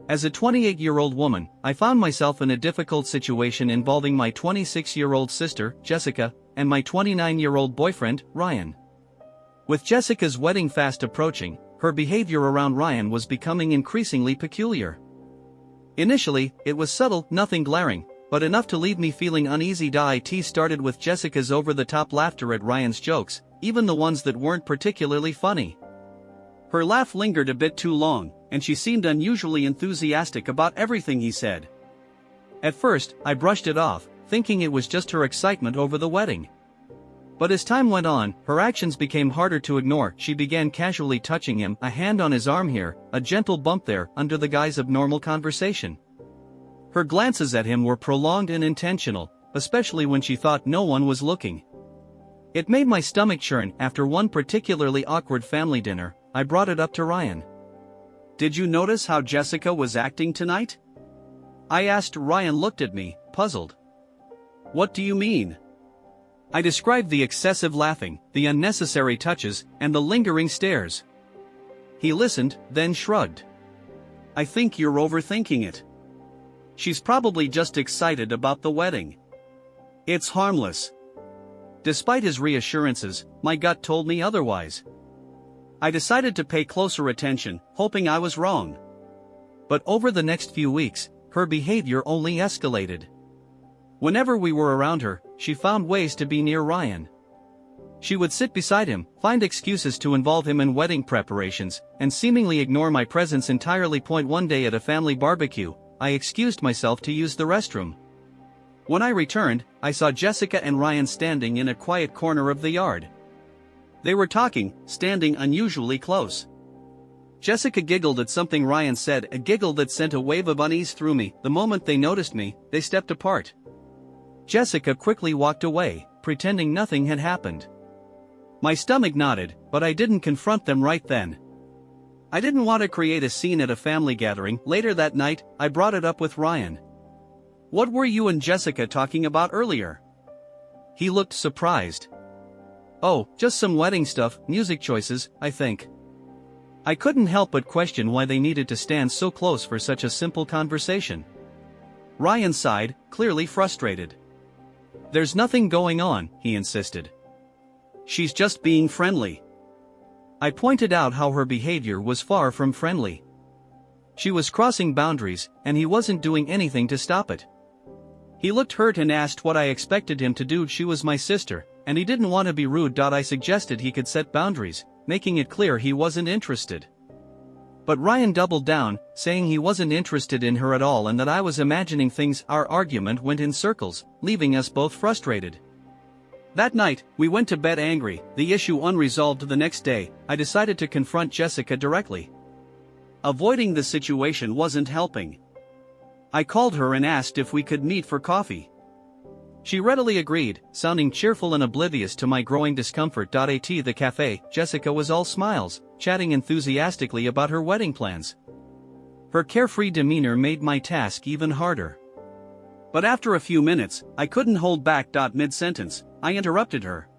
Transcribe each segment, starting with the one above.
As a 28-year-old woman, I found myself in a difficult situation involving my 26-year-old sister, Jessica, and my 29-year-old boyfriend, Ryan. With Jessica's wedding fast approaching, her behavior around Ryan was becoming increasingly peculiar. Initially, it was subtle, nothing glaring, but enough to leave me feeling uneasy. It started with Jessica's over-the-top laughter at Ryan's jokes, even the ones that weren't particularly funny. Her laugh lingered a bit too long, and she seemed unusually enthusiastic about everything he said. At first, I brushed it off, thinking it was just her excitement over the wedding. But as time went on, her actions became harder to ignore. She began casually touching him, a hand on his arm here, a gentle bump there, under the guise of normal conversation. Her glances at him were prolonged and intentional, especially when she thought no one was looking. It made my stomach churn. After one particularly awkward family dinner, I brought it up to Ryan. "Did you notice how Jessica was acting tonight?" I asked. Ryan looked at me, puzzled. "What do you mean?" I described the excessive laughing, the unnecessary touches, and the lingering stares. He listened, then shrugged. "I think you're overthinking it. She's probably just excited about the wedding. It's harmless." Despite his reassurances, my gut told me otherwise. I decided to pay closer attention, hoping I was wrong. But over the next few weeks, her behavior only escalated. Whenever we were around her, she found ways to be near Ryan. She would sit beside him, find excuses to involve him in wedding preparations, and seemingly ignore my presence entirely. One day at a family barbecue, I excused myself to use the restroom. When I returned, I saw Jessica and Ryan standing in a quiet corner of the yard. They were talking, standing unusually close. Jessica giggled at something Ryan said, a giggle that sent a wave of unease through me. The moment they noticed me, they stepped apart. Jessica quickly walked away, pretending nothing had happened. My stomach knotted, but I didn't confront them right then. I didn't want to create a scene at a family gathering. Later that night, I brought it up with Ryan. "What were you and Jessica talking about earlier?" He looked surprised. "Oh, just some wedding stuff, music choices, I think." I couldn't help but question why they needed to stand so close for such a simple conversation. Ryan sighed, clearly frustrated. "There's nothing going on," he insisted. "She's just being friendly." I pointed out how her behavior was far from friendly. She was crossing boundaries, and he wasn't doing anything to stop it. He looked hurt and asked what I expected him to do. She was my sister, and he didn't want to be rude. I suggested he could set boundaries, making it clear he wasn't interested. But Ryan doubled down, saying he wasn't interested in her at all and that I was imagining things. Our argument went in circles, leaving us both frustrated. That night, we went to bed angry, the issue unresolved. The next day, I decided to confront Jessica directly. Avoiding the situation wasn't helping. I called her and asked if we could meet for coffee. She readily agreed, sounding cheerful and oblivious to my growing discomfort. At the cafe, Jessica was all smiles, chatting enthusiastically about her wedding plans. Her carefree demeanor made my task even harder. But after a few minutes, I couldn't hold back. Mid-sentence, I interrupted her.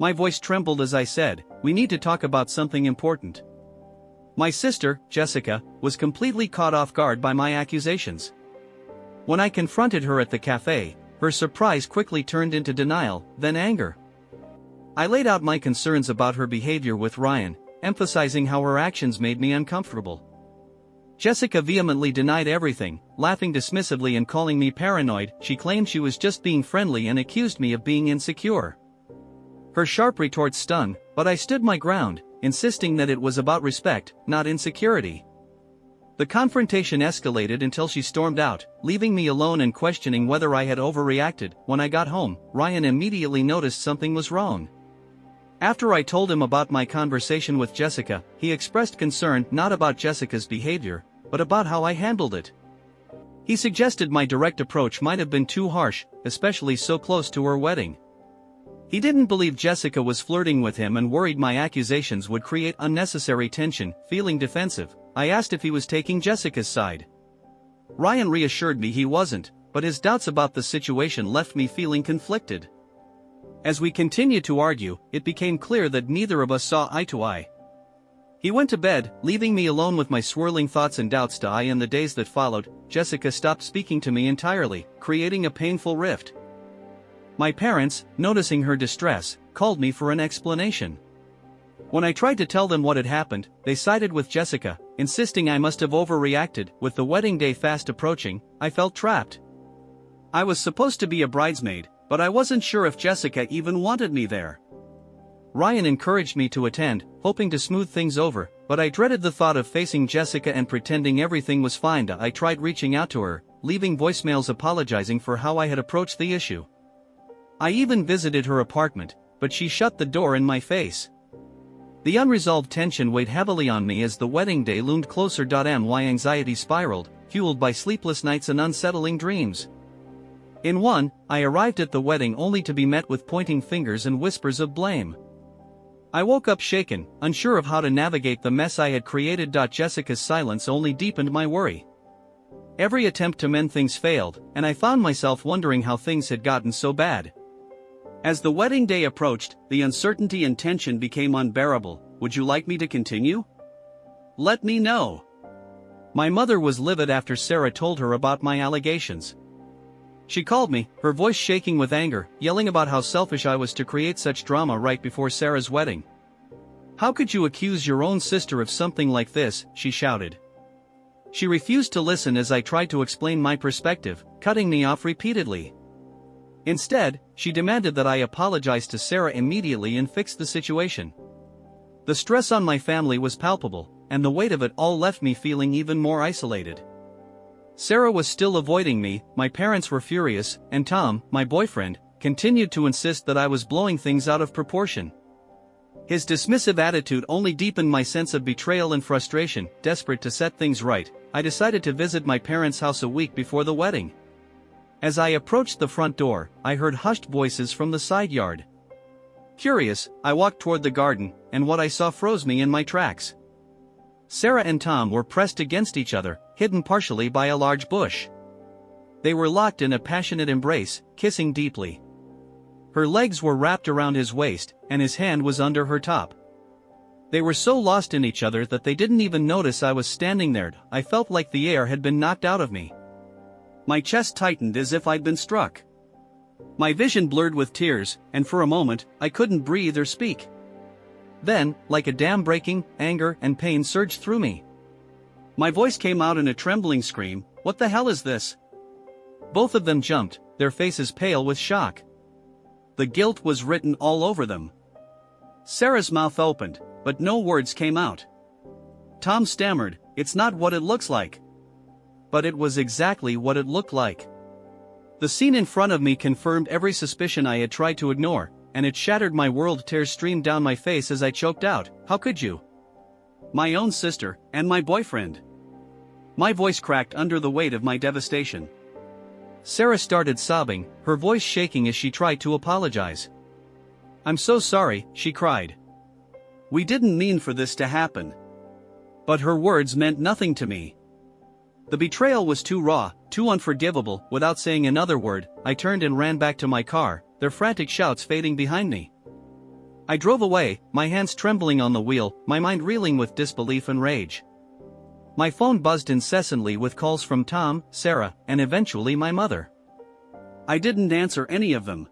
My voice trembled as I said, "We need to talk about something important." My sister, Jessica, was completely caught off guard by my accusations. When I confronted her at the cafe, her surprise quickly turned into denial, then anger. I laid out my concerns about her behavior with Ryan, emphasizing how her actions made me uncomfortable. Jessica vehemently denied everything, laughing dismissively and calling me paranoid. She claimed she was just being friendly and accused me of being insecure. Her sharp retort stung, but I stood my ground, insisting that it was about respect, not insecurity. The confrontation escalated until she stormed out, leaving me alone and questioning whether I had overreacted. When I got home, Ryan immediately noticed something was wrong. After I told him about my conversation with Jessica, he expressed concern not about Jessica's behavior, but about how I handled it. He suggested my direct approach might have been too harsh, especially so close to her wedding. He didn't believe Jessica was flirting with him and worried my accusations would create unnecessary tension. Feeling defensive, I asked if he was taking Jessica's side. Ryan reassured me he wasn't, but his doubts about the situation left me feeling conflicted. As we continued to argue, it became clear that neither of us saw eye to eye. He went to bed, leaving me alone with my swirling thoughts and doubts. In the days that followed, Jessica stopped speaking to me entirely, creating a painful rift. My parents, noticing her distress, called me for an explanation. When I tried to tell them what had happened, they sided with Jessica, insisting I must have overreacted. With the wedding day fast approaching, I felt trapped. I was supposed to be a bridesmaid, but I wasn't sure if Jessica even wanted me there. Ryan encouraged me to attend, hoping to smooth things over, but I dreaded the thought of facing Jessica and pretending everything was fine. I tried reaching out to her, leaving voicemails apologizing for how I had approached the issue. I even visited her apartment, but she shut the door in my face. The unresolved tension weighed heavily on me as the wedding day loomed closer. My anxiety spiraled, fueled by sleepless nights and unsettling dreams. In one, I arrived at the wedding only to be met with pointing fingers and whispers of blame. I woke up shaken, unsure of how to navigate the mess I had created. Jessica's silence only deepened my worry. Every attempt to mend things failed, and I found myself wondering how things had gotten so bad. As the wedding day approached, the uncertainty and tension became unbearable. Would you like me to continue? Let me know. My mother was livid after Sarah told her about my allegations. She called me, her voice shaking with anger, yelling about how selfish I was to create such drama right before Sarah's wedding. How could you accuse your own sister of something like this, she shouted. She refused to listen as I tried to explain my perspective, cutting me off repeatedly. Instead, she demanded that I apologize to Sarah immediately and fix the situation. The stress on my family was palpable, and the weight of it all left me feeling even more isolated. Sarah was still avoiding me, my parents were furious, and Tom, my boyfriend, continued to insist that I was blowing things out of proportion. His dismissive attitude only deepened my sense of betrayal and frustration. Desperate to set things right, I decided to visit my parents' house a week before the wedding. As I approached the front door, I heard hushed voices from the side yard. Curious, I walked toward the garden, and what I saw froze me in my tracks. Sarah and Tom were pressed against each other, hidden partially by a large bush. They were locked in a passionate embrace, kissing deeply. Her legs were wrapped around his waist, and his hand was under her top. They were so lost in each other that they didn't even notice I was standing there. I felt like the air had been knocked out of me. My chest tightened as if I'd been struck. My vision blurred with tears, and for a moment, I couldn't breathe or speak. Then, like a dam breaking, anger and pain surged through me. My voice came out in a trembling scream, "What the hell is this?" Both of them jumped, their faces pale with shock. The guilt was written all over them. Sarah's mouth opened, but no words came out. Tom stammered, "It's not what it looks like." But it was exactly what it looked like. The scene in front of me confirmed every suspicion I had tried to ignore, and it shattered my world. Tears streamed down my face as I choked out, "How could you? My own sister, and my boyfriend." My voice cracked under the weight of my devastation. Sarah started sobbing, her voice shaking as she tried to apologize. "I'm so sorry," she cried. "We didn't mean for this to happen." But her words meant nothing to me. The betrayal was too raw, too unforgivable. Without saying another word, I turned and ran back to my car, their frantic shouts fading behind me. I drove away, my hands trembling on the wheel, my mind reeling with disbelief and rage. My phone buzzed incessantly with calls from Tom, Sarah, and eventually my mother. I didn't answer any of them.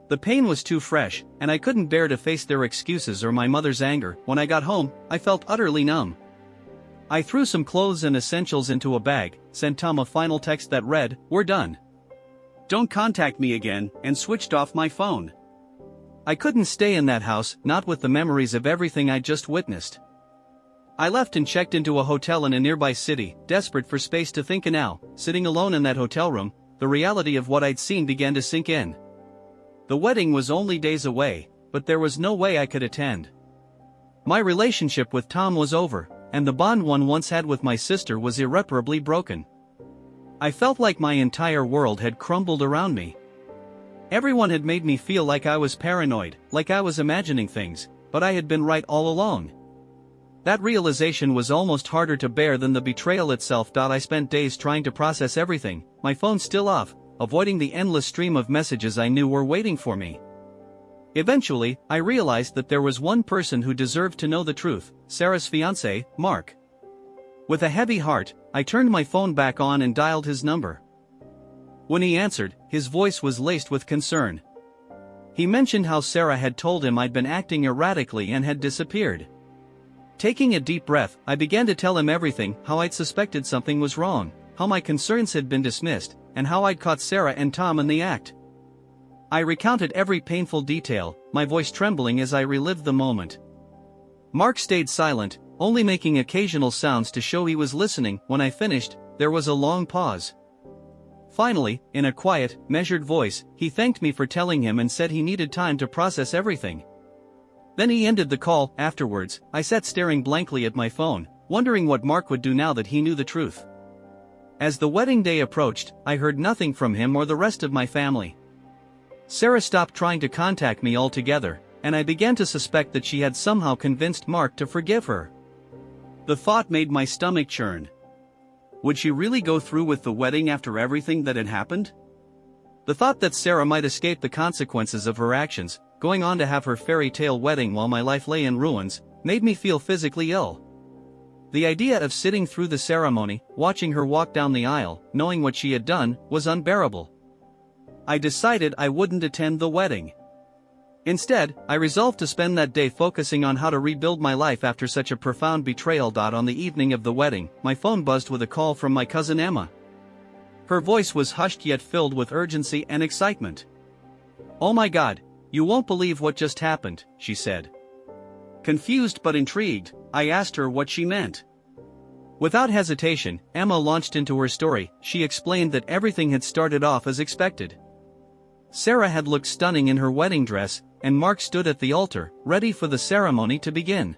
The pain was too fresh, and I couldn't bear to face their excuses or my mother's anger. When I got home, I felt utterly numb. I threw some clothes and essentials into a bag, sent Tom a final text that read, "We're done. Don't contact me again," and switched off my phone. I couldn't stay in that house, not with the memories of everything I'd just witnessed. I left and checked into a hotel in a nearby city, desperate for space to think. And now, sitting alone in that hotel room, the reality of what I'd seen began to sink in. The wedding was only days away, but there was no way I could attend. My relationship with Tom was over, and the bond one once had with my sister was irreparably broken. I felt like my entire world had crumbled around me. Everyone had made me feel like I was paranoid, like I was imagining things, but I had been right all along. That realization was almost harder to bear than the betrayal itself. I spent days trying to process everything, my phone still off, avoiding the endless stream of messages I knew were waiting for me. Eventually, I realized that there was one person who deserved to know the truth, Sarah's fiancé, Mark. With a heavy heart, I turned my phone back on and dialed his number. When he answered, his voice was laced with concern. He mentioned how Sarah had told him I'd been acting erratically and had disappeared. Taking a deep breath, I began to tell him everything, how I'd suspected something was wrong, how my concerns had been dismissed, and how I'd caught Sarah and Tom in the act. I recounted every painful detail, my voice trembling as I relived the moment. Mark stayed silent, only making occasional sounds to show he was listening. When I finished, there was a long pause. Finally, in a quiet, measured voice, he thanked me for telling him and said he needed time to process everything. Then he ended the call. Afterwards, I sat staring blankly at my phone, wondering what Mark would do now that he knew the truth. As the wedding day approached, I heard nothing from him or the rest of my family. Sarah stopped trying to contact me altogether, and I began to suspect that she had somehow convinced Mark to forgive her. The thought made my stomach churn. Would she really go through with the wedding after everything that had happened? The thought that Sarah might escape the consequences of her actions, going on to have her fairy tale wedding while my life lay in ruins, made me feel physically ill. The idea of sitting through the ceremony, watching her walk down the aisle, knowing what she had done, was unbearable. I decided I wouldn't attend the wedding. Instead, I resolved to spend that day focusing on how to rebuild my life after such a profound betrayal. On the evening of the wedding, my phone buzzed with a call from my cousin Emma. Her voice was hushed yet filled with urgency and excitement. "Oh my God, you won't believe what just happened," she said. Confused but intrigued, I asked her what she meant. Without hesitation, Emma launched into her story. She explained that everything had started off as expected. Sarah had looked stunning in her wedding dress, and Mark stood at the altar, ready for the ceremony to begin.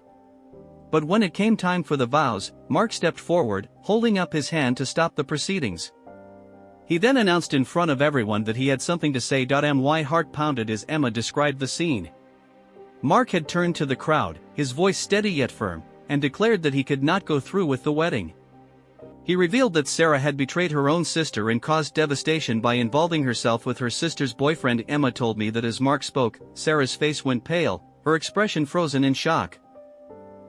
But when it came time for the vows, Mark stepped forward, holding up his hand to stop the proceedings. He then announced in front of everyone that he had something to say. My heart pounded as Emma described the scene. Mark had turned to the crowd, his voice steady yet firm, and declared that he could not go through with the wedding. He revealed that Sarah had betrayed her own sister and caused devastation by involving herself with her sister's boyfriend. Emma told me that as Mark spoke, Sarah's face went pale, her expression frozen in shock.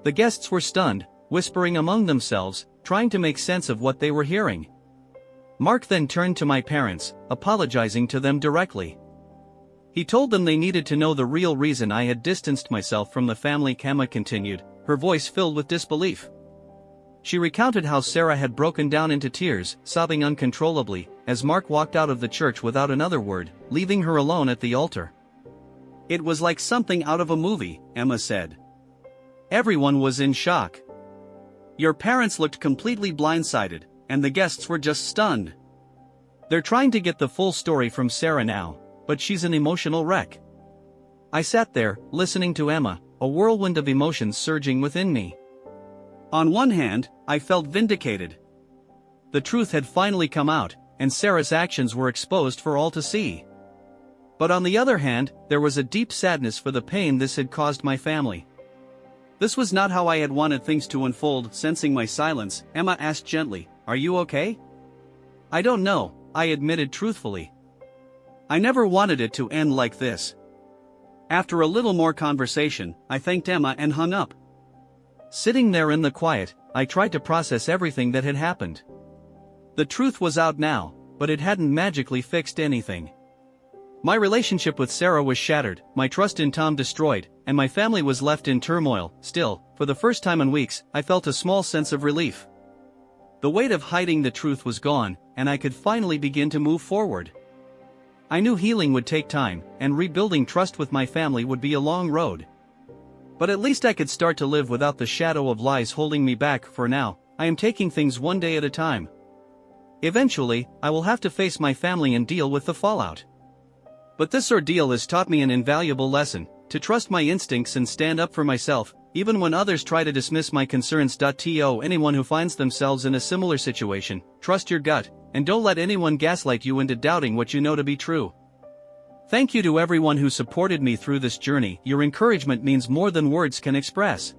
The guests were stunned, whispering among themselves, trying to make sense of what they were hearing. Mark then turned to my parents, apologizing to them directly. He told them they needed to know the real reason I had distanced myself from the family. Emma continued, her voice filled with disbelief. She recounted how Sarah had broken down into tears, sobbing uncontrollably, as Mark walked out of the church without another word, leaving her alone at the altar. "It was like something out of a movie," Emma said. "Everyone was in shock. Your parents looked completely blindsided, and the guests were just stunned. They're trying to get the full story from Sarah now, but she's an emotional wreck." I sat there, listening to Emma, a whirlwind of emotions surging within me. On one hand, I felt vindicated. The truth had finally come out, and Sarah's actions were exposed for all to see. But on the other hand, there was a deep sadness for the pain this had caused my family. This was not how I had wanted things to unfold. Sensing my silence, Emma asked gently, "Are you okay?" "I don't know," I admitted truthfully. "I never wanted it to end like this." After a little more conversation, I thanked Emma and hung up. Sitting there in the quiet, I tried to process everything that had happened. The truth was out now, but it hadn't magically fixed anything. My relationship with Sarah was shattered, my trust in Tom destroyed, and my family was left in turmoil. Still, for the first time in weeks, I felt a small sense of relief. The weight of hiding the truth was gone, and I could finally begin to move forward. I knew healing would take time, and rebuilding trust with my family would be a long road. But at least I could start to live without the shadow of lies holding me back. For now, I am taking things one day at a time. Eventually, I will have to face my family and deal with the fallout. But this ordeal has taught me an invaluable lesson, to trust my instincts and stand up for myself, even when others try to dismiss my concerns. To anyone who finds themselves in a similar situation, trust your gut, and don't let anyone gaslight you into doubting what you know to be true. Thank you to everyone who supported me through this journey. Your encouragement means more than words can express.